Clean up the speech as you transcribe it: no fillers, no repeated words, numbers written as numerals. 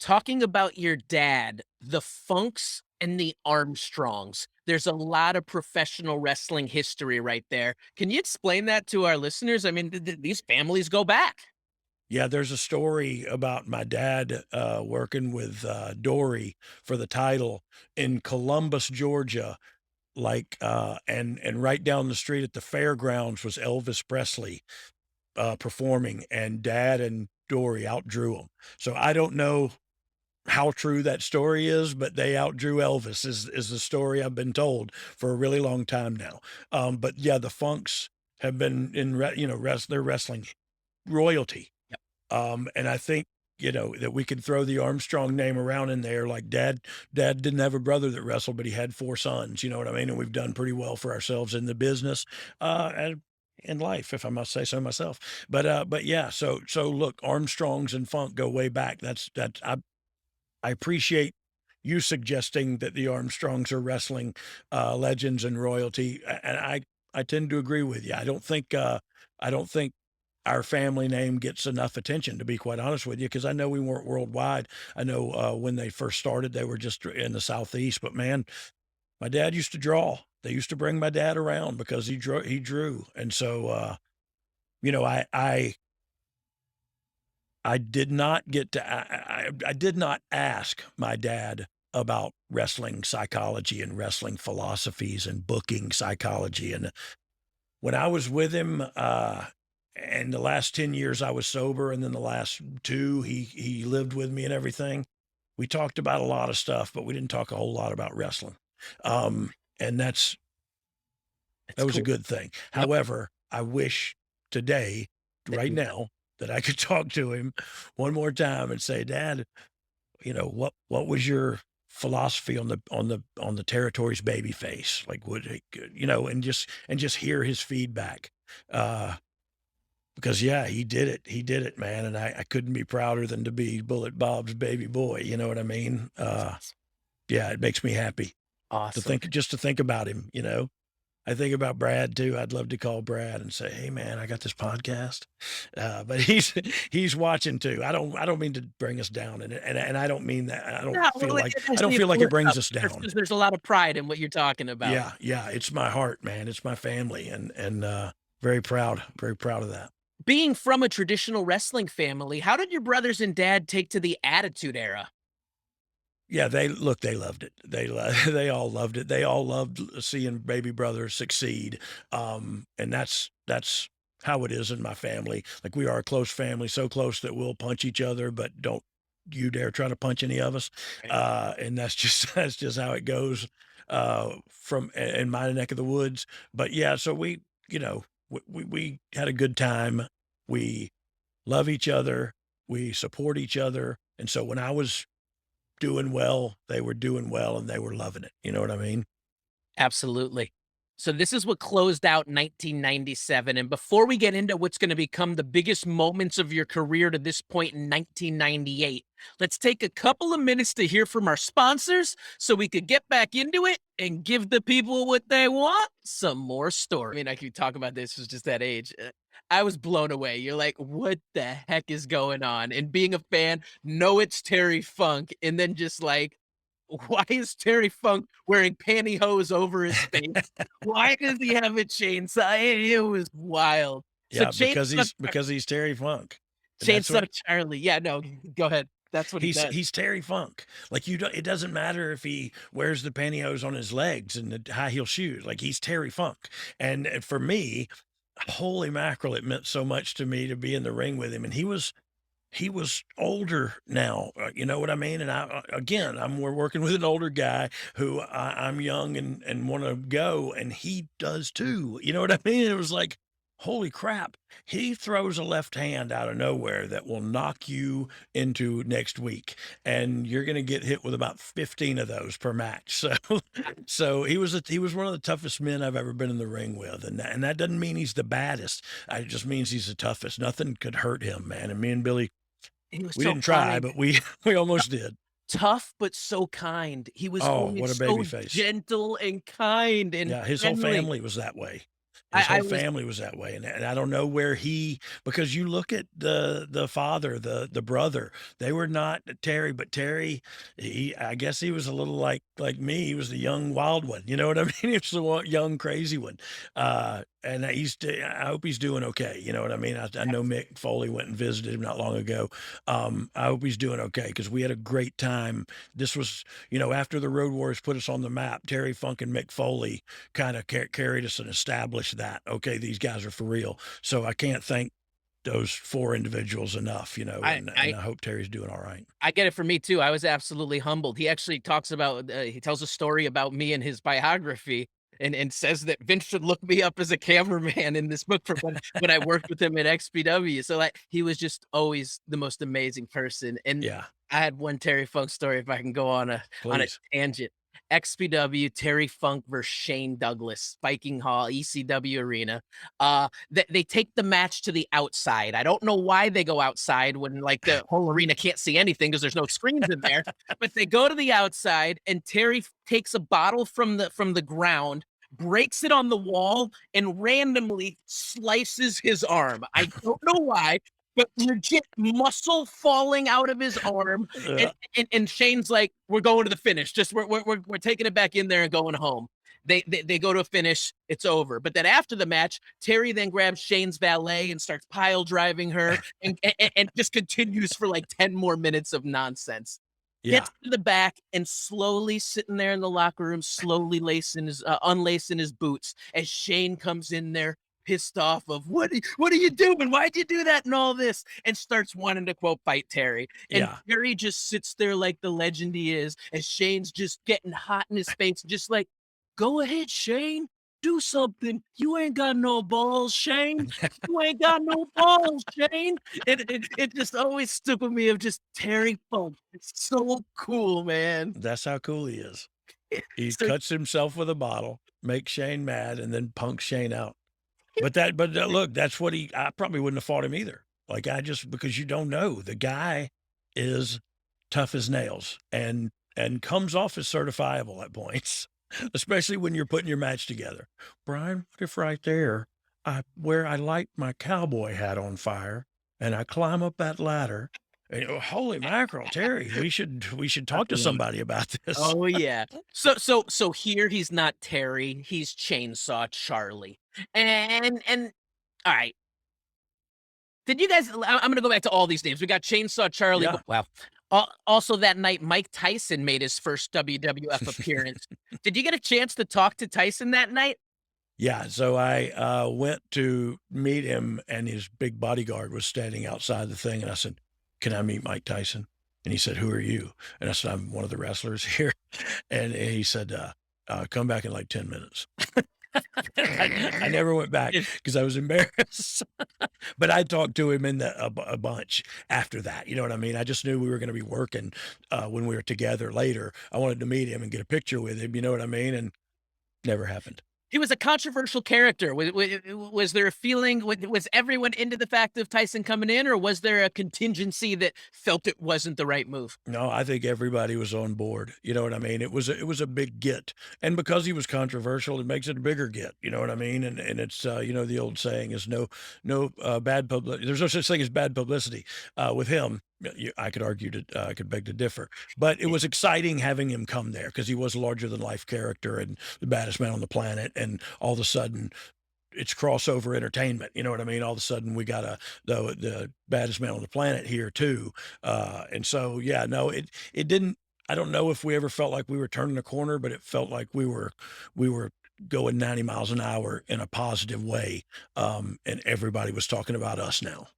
Talking about your dad, the Funks and the Armstrongs. There's a lot of professional wrestling history right there. Can you explain that to our listeners? I mean, these families go back. Yeah, there's a story about my dad, working with, Dory for the title in Columbus, Georgia, and right down the street at the fairgrounds was Elvis Presley, performing, and dad and Dory outdrew him. So I don't know how true that story is, but they outdrew Elvis is the story I've been told for a really long time now. But yeah, the Funks have been in they're wrestling royalty. Yep. And I think, that we could throw the Armstrong name around in there. Like dad didn't have a brother that wrestled, but he had 4 sons, you know what I mean? And we've done pretty well for ourselves in the business, and in life, if I must say so myself. But yeah, so look, Armstrongs and Funk go way back. I appreciate you suggesting that the Armstrongs are wrestling, legends and royalty, and I tend to agree with you. I don't think our family name gets enough attention, to be quite honest with you, because I know we weren't worldwide. I know, when they first started, they were just in the Southeast, but man, my dad used to draw. They used to bring my dad around because he drew, and so, you know, I did not get to I did not ask my dad about wrestling psychology and wrestling philosophies and booking psychology, and when I was with him, and the last 10 years I was sober, and then the last 2, he lived with me and everything, we talked about a lot of stuff, but we didn't talk a whole lot about wrestling. And It's that was a cool. good thing. Yep. However, I wish today, That right you now, that I could talk to him one more time and say, "Dad, what was your philosophy on the territory's baby face? Like, would it, and just hear his feedback." Because yeah, he did it, man, and I couldn't be prouder than to be Bullet Bob's baby boy. You know what I mean? That's awesome. Yeah, it makes me happy Awesome. to think about him. I think about Brad too. I'd love to call Brad and say, "Hey, man, I got this podcast," but he's watching too. I don't mean to bring us down, and I don't mean that. No, well, I it's don't the feel like it lift brings up. us down. There's a lot of pride in what you're talking about. Yeah, yeah, it's my heart, man. It's my family, and very proud of that. Being from a traditional wrestling family, how did your brothers and dad take to the Attitude Era? Yeah, they loved it. They all loved it. They all loved seeing baby brother succeed. And that's how it is in my family. Like, we are a close family, so close that we'll punch each other, but don't you dare try to punch any of us. Right. And that's just that's just how it goes, from in my neck of the woods. But yeah, so we had a good time. We love each other. We support each other. And so when I was doing well, they were doing well, and they were loving it, you know what I mean? Absolutely. So this is what closed out 1997, and before we get into what's gonna become the biggest moments of your career to this point in 1998, let's take a couple of minutes to hear from our sponsors so we could get back into it and give the people what they want, some more story. I mean, I could talk about this was just that age. I was blown away. You're like, "What the heck is going on?" And being a fan, know it's Terry Funk, and then just like, why is Terry Funk wearing pantyhose over his face? Why does he have a chainsaw? It was wild. So Yeah, because he's Terry Funk, and that's what Chainsaw Charlie. Yeah, no, go ahead. That's what he does. he's Terry Funk. Like, you don't it doesn't matter if he wears the pantyhose on his legs and the high heel shoes, like, he's Terry Funk. And for me, holy mackerel, it meant so much to me to be in the ring with him, and he was older now, you know what I mean? And again, we're working with an older guy who I'm young and want to go, and he does too. You know what I mean? It was like, holy crap! He throws a left hand out of nowhere that will knock you into next week, and you're going to get hit with about 15 of those per match. So, so he was one of the toughest men I've ever been in the ring with, and that doesn't mean he's the baddest. It just means he's the toughest. Nothing could hurt him, man. And me and Billy, He was we so didn't try, kind. but we we almost did. Tough, but so kind. He was Oh, what a always baby so face. gentle and kind and Yeah, his whole friendly. family was that way. His I whole was family was that way, and I don't know where he because you look at the father, the brother, they were not Terry, but Terry, he I guess he was a little like me, he was the young wild one, you know what I mean? He was the one young crazy one, and I hope he's doing okay, you know what I mean? I know Mick Foley went and visited him not long ago. I hope he's doing okay because we had a great time. This was, after the Road Warriors put us on the map, Terry Funk and Mick Foley kind of carried us and established that, okay, these guys are for real. So I can't thank those four individuals enough, I and I I hope Terry's doing all right. I get it for me too. I was absolutely humbled. He actually talks about he tells a story about me in his biography and says that Vince should look me up as a cameraman in this book for when I worked with him at XPW. So like he was just always the most amazing person. And Yeah, I had one Terry Funk story if I can go on a please. tangent. XPW Terry Funk versus Shane Douglas, Viking Hall, ECW Arena. They take the match to the outside. I don't know why they go outside when like the whole arena can't see anything because there's no screens in there. But they go to the outside, and Terry takes a bottle from the ground, breaks it on the wall, and randomly slices his arm. I don't know why, but legit muscle falling out of his arm. And, Uh, and Shane's like, "We're going to the finish. Just we're taking it back in there and going home." They go to a finish. It's over. But then after the match, Terry then grabs Shane's valet and starts pile driving her, and just continues for like 10 more minutes of nonsense. yeah, Gets to the back and slowly sitting there in the locker room, slowly unlacing his boots as Shane comes in there pissed off of what are you doing? Why'd you do that and all this? And starts wanting to quote fight Terry. And yeah. Terry just sits there like the legend he is, as Shane's just getting hot in his face, just like, go ahead, Shane. Do something. You ain't got no balls, Shane. You ain't got no balls, Shane. It just always stuck with me of just Terry Funk. It's so cool, man. That's how cool he is. He So cuts himself with a bottle, makes Shane mad, and then punks Shane out. Look, that's what I probably wouldn't have fought him either. Like, I just because you don't know. The guy is tough as nails and comes off as certifiable at points, especially when you're putting your match together. Brian, what if right there I light my cowboy hat on fire and I climb up that ladder and, oh, holy mackerel, Terry, we should talk to somebody about this. oh yeah. So here he's not Terry, he's Chainsaw Charlie. And all right. Did you guys I'm gonna go back to all these names. We got Chainsaw Charlie. Yeah. Wow. Also that night, Mike Tyson made his first WWF appearance. Did you get a chance to talk to Tyson that night? Yeah, so I, went to meet him, and his big bodyguard was standing outside the thing, and I said, "Can I meet Mike Tyson?" And he said, "Who are you?" And I said, "I'm one of the wrestlers here." And he said, "Come back in like 10 minutes." I never went back because I was embarrassed. But I talked to him in a bunch after that, you know what I mean? I just knew we were gonna be working, when we were together later. I wanted to meet him and get a picture with him, you know what I mean? And never happened. He was a controversial character. Was there a feeling was everyone into the fact of Tyson coming in, or was there a contingency that felt it wasn't the right move? No, I think everybody was on board, you know what I mean? It was a big get, and because he was controversial, it makes it a bigger get, you know what I mean? And it's, the old saying is bad publicity. There's no such thing as bad publicity, with him. I could argue that, I could beg to differ, but it was exciting having him come there because he was a larger than life character and the baddest man on the planet, and all of a sudden it's crossover entertainment. You know what I mean? All of a sudden we got the baddest man on the planet here too. And so, yeah, no, it didn't, I don't know if we ever felt like we were turning a corner, but it felt like we were going 90 miles an hour in a positive way. And everybody was talking about us now.